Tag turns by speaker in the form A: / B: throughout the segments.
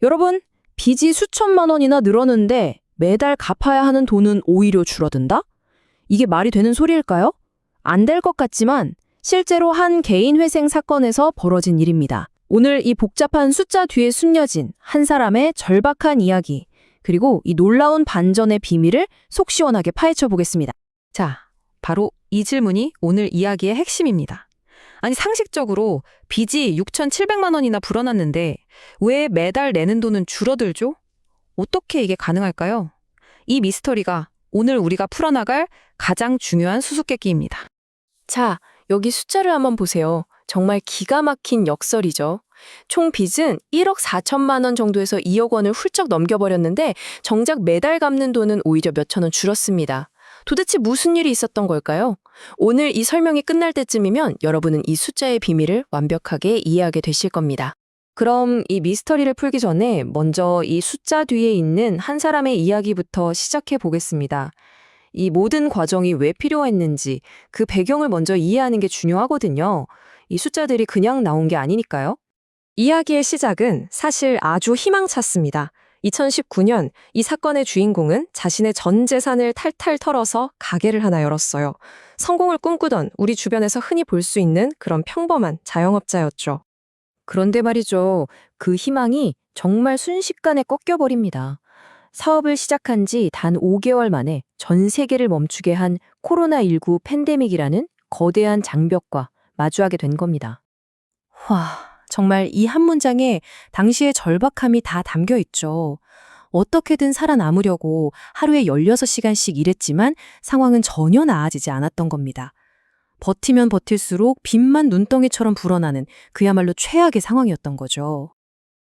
A: 여러분, 빚이 수천만 원이나 늘었는데 매달 갚아야 하는 돈은 오히려 줄어든다? 이게 말이 되는 소리일까요? 안 될 것 같지만 실제로 한 개인 회생 사건에서 벌어진 일입니다. 오늘 이 복잡한 숫자 뒤에 숨겨진 한 사람의 절박한 이야기, 그리고 이 놀라운 반전의 비밀을 속 시원하게 파헤쳐 보겠습니다.
B: 자, 바로 이 질문이 오늘 이야기의 핵심입니다. 아니, 상식적으로 빚이 6,700만 원이나 불어났는데 왜 매달 내는 돈은 줄어들죠? 어떻게 이게 가능할까요? 이 미스터리가 오늘 우리가 풀어나갈 가장 중요한 수수께끼입니다.
A: 자, 여기 숫자를 한번 보세요. 정말 기가 막힌 역설이죠. 총 빚은 1억 4천만 원 정도에서 2억 원을 훌쩍 넘겨버렸는데 정작 매달 갚는 돈은 오히려 몇천 원 줄었습니다. 도대체 무슨 일이 있었던 걸까요? 오늘 이 설명이 끝날 때쯤이면 여러분은 이 숫자의 비밀을 완벽하게 이해하게 되실 겁니다. 그럼 이 미스터리를 풀기 전에 먼저 이 숫자 뒤에 있는 한 사람의 이야기부터 시작해 보겠습니다. 이 모든 과정이 왜 필요했는지 그 배경을 먼저 이해하는 게 중요하거든요. 이 숫자들이 그냥 나온 게 아니니까요. 이야기의 시작은 사실 아주 희망찼습니다. 2019년 이 사건의 주인공은 자신의 전 재산을 탈탈 털어서 가게를 하나 열었어요. 성공을 꿈꾸던 우리 주변에서 흔히 볼 수 있는 그런 평범한 자영업자였죠. 그런데 말이죠. 그 희망이 정말 순식간에 꺾여버립니다. 사업을 시작한 지 단 5개월 만에 전 세계를 멈추게 한 코로나19 팬데믹이라는 거대한 장벽과 마주하게 된 겁니다. 와, 정말 이 한 문장에 당시의 절박함이 다 담겨 있죠. 어떻게든 살아남으려고 하루에 16시간씩 일했지만 상황은 전혀 나아지지 않았던 겁니다. 버티면 버틸수록 빚만 눈덩이처럼 불어나는 그야말로 최악의 상황이었던 거죠.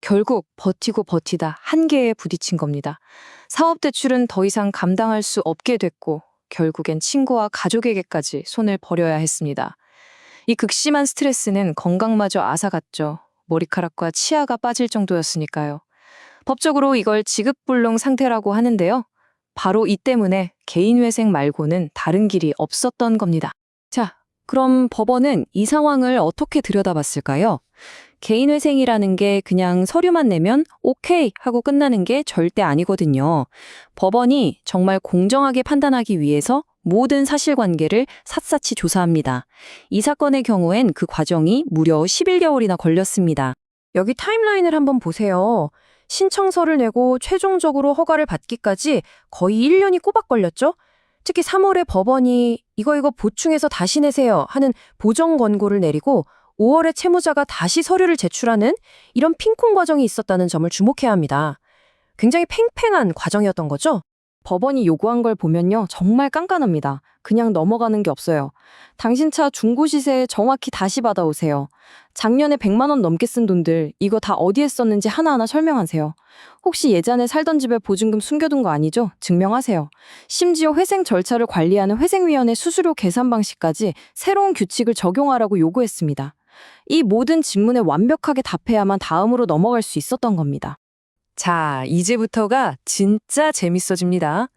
A: 결국 버티고 버티다 한계에 부딪힌 겁니다. 사업 대출은 더 이상 감당할 수 없게 됐고 결국엔 친구와 가족에게까지 손을 버려야 했습니다. 이 극심한 스트레스는 건강마저 앗아갔죠. 머리카락과 치아가 빠질 정도였으니까요. 법적으로 이걸 지급불능 상태라고 하는데요. 바로 이 때문에 개인회생 말고는 다른 길이 없었던 겁니다. 자, 그럼 법원은 이 상황을 어떻게 들여다봤을까요? 개인회생이라는 게 그냥 서류만 내면 오케이 하고 끝나는 게 절대 아니거든요. 법원이 정말 공정하게 판단하기 위해서 모든 사실관계를 샅샅이 조사합니다. 이 사건의 경우엔 그 과정이 무려 11개월이나 걸렸습니다. 여기 타임라인을 한번 보세요. 신청서를 내고 최종적으로 허가를 받기까지 거의 1년이 꼬박 걸렸죠? 특히 3월에 법원이 이거 보충해서 다시 내세요 하는 보정 권고를 내리고 5월에 채무자가 다시 서류를 제출하는 이런 핑퐁 과정이 있었다는 점을 주목해야 합니다. 굉장히 팽팽한 과정이었던 거죠? 법원이 요구한 걸 보면요. 정말 깐깐합니다. 그냥 넘어가는 게 없어요. 당신 차 중고 시세 정확히 다시 받아오세요. 작년에 100만 원 넘게 쓴 돈들 이거 다 어디에 썼는지 하나하나 설명하세요. 혹시 예전에 살던 집에 보증금 숨겨둔 거 아니죠? 증명하세요. 심지어 회생 절차를 관리하는 회생위원회 수수료 계산 방식까지 새로운 규칙을 적용하라고 요구했습니다. 이 모든 질문에 완벽하게 답해야만 다음으로 넘어갈 수 있었던 겁니다. 자, 이제부터가 진짜 재밌어집니다.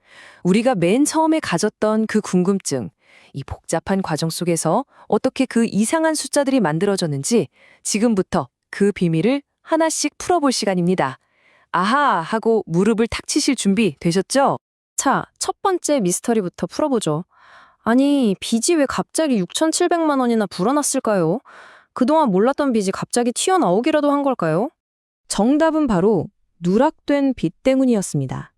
A: 우리가 맨 처음에 가졌던 그 궁금증, 이 복잡한 과정 속에서 어떻게 그 이상한 숫자들이 만들어졌는지 지금부터 그 비밀을 하나씩 풀어볼 시간입니다. 아하 하고 무릎을 탁 치실 준비 되셨죠? 자, 첫 번째 미스터리부터 풀어보죠. 아니, 빚이 왜 갑자기 6,700만 원이나 불어났을까요? 그동안 몰랐던 빚이 갑자기 튀어나오기라도 한 걸까요? 정답은 바로 누락된 빚 때문이었습니다.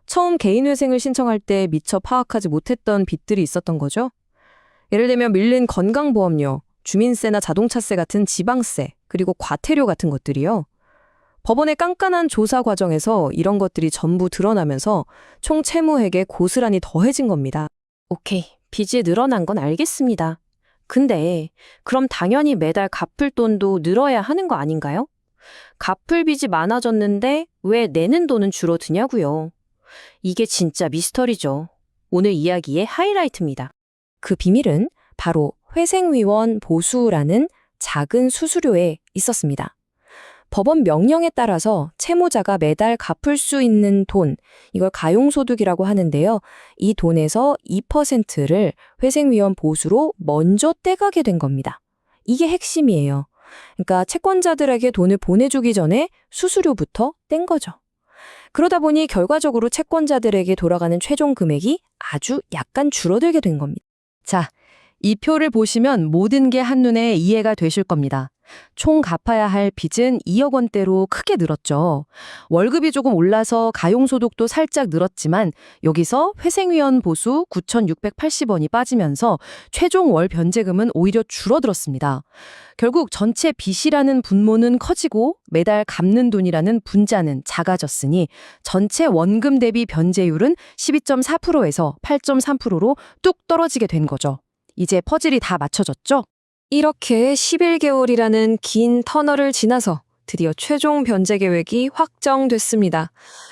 A: 처음 개인회생을 신청할 때 미처 파악하지 못했던 빚들이 있었던 거죠. 예를 들면 밀린 건강보험료, 주민세나 자동차세 같은 지방세, 그리고 과태료 같은 것들이요. 법원의 깐깐한 조사 과정에서 이런 것들이 전부 드러나면서 총 채무액에 고스란히 더해진 겁니다. 오케이, 빚이 늘어난 건 알겠습니다. 근데 그럼 당연히 매달 갚을 돈도 늘어야 하는 거 아닌가요? 갚을 빚이 많아졌는데 왜 내는 돈은 줄어드냐고요. 이게 진짜 미스터리죠. 오늘 이야기의 하이라이트입니다. 그 비밀은 바로 회생위원 보수라는 작은 수수료에 있었습니다. 법원 명령에 따라서 채무자가 매달 갚을 수 있는 돈, 이걸 가용소득이라고 하는데요. 이 돈에서 2%를 회생위원 보수로 먼저 떼가게 된 겁니다. 이게 핵심이에요. 그러니까 채권자들에게 돈을 보내주기 전에 수수료부터 뗀 거죠. 그러다 보니 결과적으로 채권자들에게 돌아가는 최종 금액이 아주 약간 줄어들게 된 겁니다.
C: 자, 이 표를 보시면 모든 게 한눈에 이해가 되실 겁니다. 총 갚아야 할 빚은 2억 원대로 크게 늘었죠. 월급이 조금 올라서 가용소득도 살짝 늘었지만 여기서 회생위원 보수 9,680원이 빠지면서 최종 월 변제금은 오히려 줄어들었습니다. 결국 전체 빚이라는 분모는 커지고 매달 갚는 돈이라는 분자는 작아졌으니 전체 원금 대비 변제율은 12.4%에서 8.3%로 뚝 떨어지게 된 거죠. 이제 퍼즐이 다 맞춰졌죠?
A: 이렇게 11개월이라는 긴 터널을 지나서 드디어 최종 변제 계획이 확정됐습니다.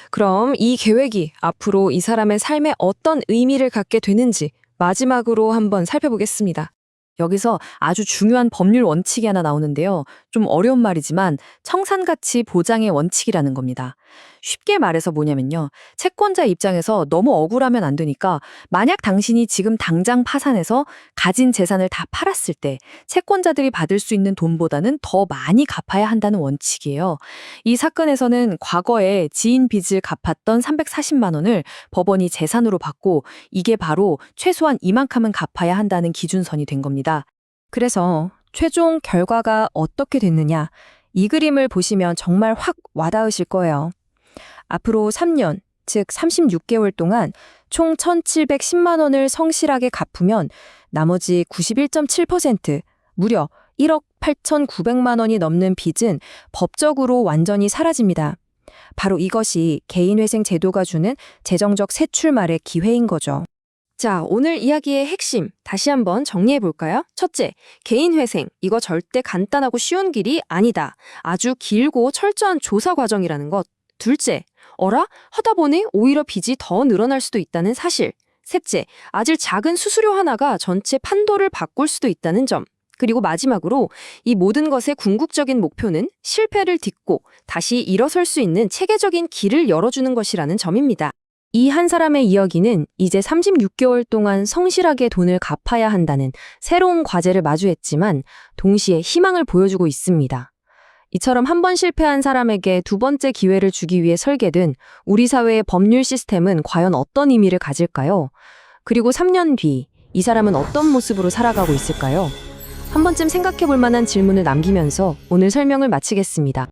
A: 그럼 이 계획이 앞으로 이 사람의 삶에 어떤 의미를 갖게 되는지 마지막으로 한번 살펴보겠습니다.
C: 여기서 아주 중요한 법률 원칙이 하나 나오는데요. 좀 어려운 말이지만 청산가치 보장의 원칙이라는 겁니다. 쉽게 말해서 뭐냐면요. 채권자 입장에서 너무 억울하면 안 되니까 만약 당신이 지금 당장 파산해서 가진 재산을 다 팔았을 때 채권자들이 받을 수 있는 돈보다는 더 많이 갚아야 한다는 원칙이에요. 이 사건에서는 과거에 지인 빚을 갚았던 340만 원을 법원이 재산으로 받고 이게 바로 최소한 이만큼은 갚아야 한다는 기준선이 된 겁니다.
A: 그래서 최종 결과가 어떻게 됐느냐, 이 그림을 보시면 정말 확 와닿으실 거예요. 앞으로 3년, 즉 36개월 동안 총 1,710만 원을 성실하게 갚으면 나머지 91.7%, 무려 1억 8,900만 원이 넘는 빚은 법적으로 완전히 사라집니다. 바로 이것이 개인회생 제도가 주는 재정적 새 출발의 기회인 거죠. 자, 오늘 이야기의 핵심 다시 한번 정리해 볼까요? 첫째, 개인회생. 이거 절대 간단하고 쉬운 길이 아니다. 아주 길고 철저한 조사 과정이라는 것. 둘째, 어라? 하다 보니 오히려 빚이 더 늘어날 수도 있다는 사실. 셋째, 아주 작은 수수료 하나가 전체 판도를 바꿀 수도 있다는 점. 그리고 마지막으로 이 모든 것의 궁극적인 목표는 실패를 딛고 다시 일어설 수 있는 체계적인 길을 열어주는 것이라는 점입니다. 이 한 사람의 이야기는 이제 36개월 동안 성실하게 돈을 갚아야 한다는 새로운 과제를 마주했지만 동시에 희망을 보여주고 있습니다. 이처럼 한 번 실패한 사람에게 두 번째 기회를 주기 위해 설계된 우리 사회의 법률 시스템은 과연 어떤 의미를 가질까요? 그리고 3년 뒤 이 사람은 어떤 모습으로 살아가고 있을까요? 한 번쯤 생각해 볼 만한 질문을 남기면서 오늘 설명을 마치겠습니다.